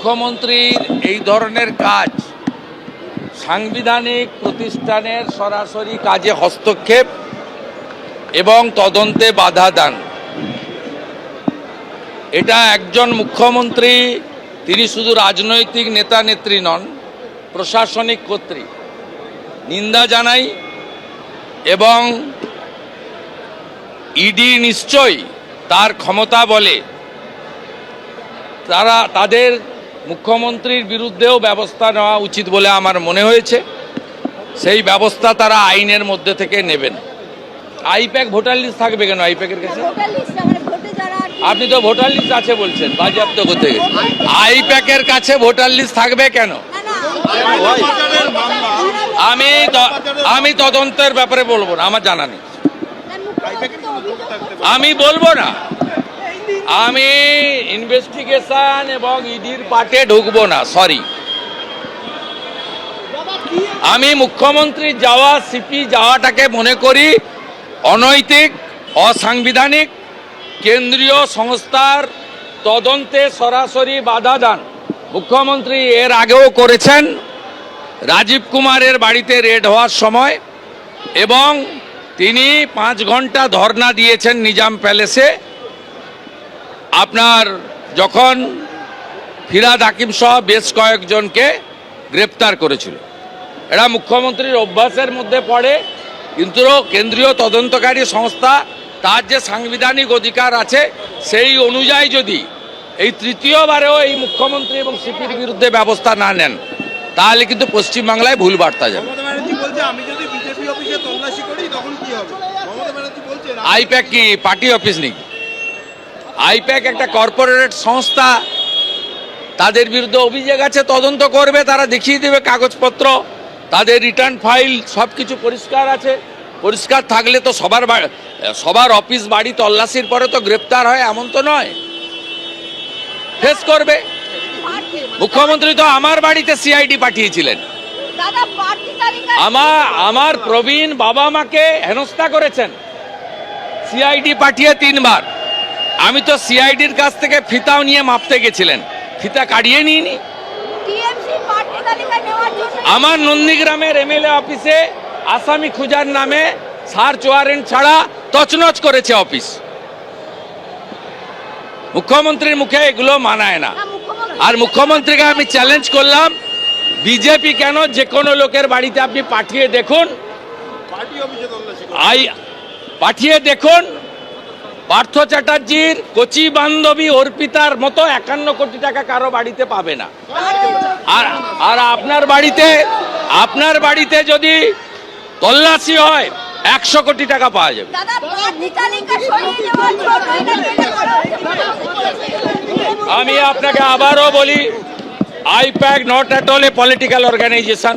মুখ্যমন্ত্রীর এই ধরনের কাজ সাংবিধানিক প্রতিষ্ঠানের সরাসরি কাজে হস্তক্ষেপ এবং তদন্তে বাধা দান। এটা একজন মুখ্যমন্ত্রী, তিনি শুধু রাজনৈতিক নেতা নেত্রী নন, প্রশাসনিক কর্তৃ। নিন্দা জানাই এবং ইডি নিশ্চয়ই তার ক্ষমতা বলে তাদের মুখ্যমন্ত্রীর বিরুদ্ধেও ব্যবস্থা নেওয়া উচিত বলে আমার মনে হয়েছে। সেই ব্যবস্থা তারা আইনের মধ্যে থেকে নেবেন। আইপ্যাক ভোটার লিস্ট থাকবে কেন? আইপ্যাকের কাছে আপনি তো ভোটার লিস্ট আছে বলছেন, বাজেয়াপ্ত করতে গেছে। আইপ্যাকের কাছে ভোটার লিস্ট থাকবে কেন? আমি তদন্তের ব্যাপারে বলবো না, আমার জানা নেই। আমি বলবো না, আমি ইনভেস্টিগেশন এবং ইডির পার্টে ঢুকবো না, সরি। আমি মুখ্যমন্ত্রী যাওয়া, সিপি যাওয়াটাকে মনে করি অনৈতিক, অসাংবিধানিক, কেন্দ্রীয় সংস্থার তদন্তে সরাসরি বাধা দান। মুখ্যমন্ত্রী এর আগেও করেছেন রাজীব কুমারের বাড়িতে রেড হওয়ার সময়, এবং তিনি 5 ঘন্টা ধর্ণা দিয়েছেন নিজাম প্যালেসে। আপনার যখন ফিরহাদ হাকিম সহ বেশ কয়েকজনকে গ্রেপ্তার করেছিল, এটা মুখ্যমন্ত্রীর অভ্যাসের মধ্যে পড়ে। কিন্তু কেন্দ্রীয় তদন্তকারী সংস্থা তার যে সাংবিধানিক অধিকার আছে সেই অনুযায়ী যদি এই তৃতীয়বারেও এই মুখ্যমন্ত্রী এবং সিপির বিরুদ্ধে ব্যবস্থা না নেন, তাহলে কিন্তু পশ্চিমবাংলায় ভুল বার্তা যাবে। আইপ্যাক কি পার্টি অফিস নেই? আইপ্যাক একটা কর্পোরেট সংস্থা, তাদের বিরুদ্ধে অভিযোগ আছে, তদন্ত করবে, তারা দেখিয়ে দেবে কাগজপত্র, তাদের রিটার্ন ফাইল সবকিছু পরিষ্কার আছে। পরিষ্কার থাকলে তো সবার অফিস বাড়ি তল্লাশির পরে তো গ্রেপ্তার হয়, এমন তো নয়। ফেস করবে। মুখ্যমন্ত্রী তো আমার বাড়িতে সিআইডি পাঠিয়েছিলেন। আমার প্রবীণ বাবা মাকে হেনস্থা করেছেন সিআইডি পাঠিয়ে 3 বার। আমি তো সিআইডির কাছ থেকে ফিতাও নিয়ে মাপতে গেছিলেন, ফিতা কাটিয়ে নিইনি। আমার নন্দীগ্রামের এমএলএ অফিসে আসামি খুঁজার নামে সার্চ ওয়ারেন্ট ছাড়া তছনছ করেছে অফিস। মুখ্যমন্ত্রীর মুখে এগুলো মানায় না। আর মুখ্যমন্ত্রীকে আমি চ্যালেঞ্জ করলাম, বিজেপি কেন যে কোনো লোকের বাড়িতে আপনি পাঠিয়ে দেখুন, পার্থ চ্যাটার্জির কচি বান্ধবী অর্পিতার মতো 51 কোটি টাকা কারো বাড়িতে পাবে না। আর আপনার বাড়িতে যদি তল্লাশি হয় 100 কোটি টাকা পাওয়া যাবে। আমি আপনাকে আবারও বলি, IPAC not at all a political organisation.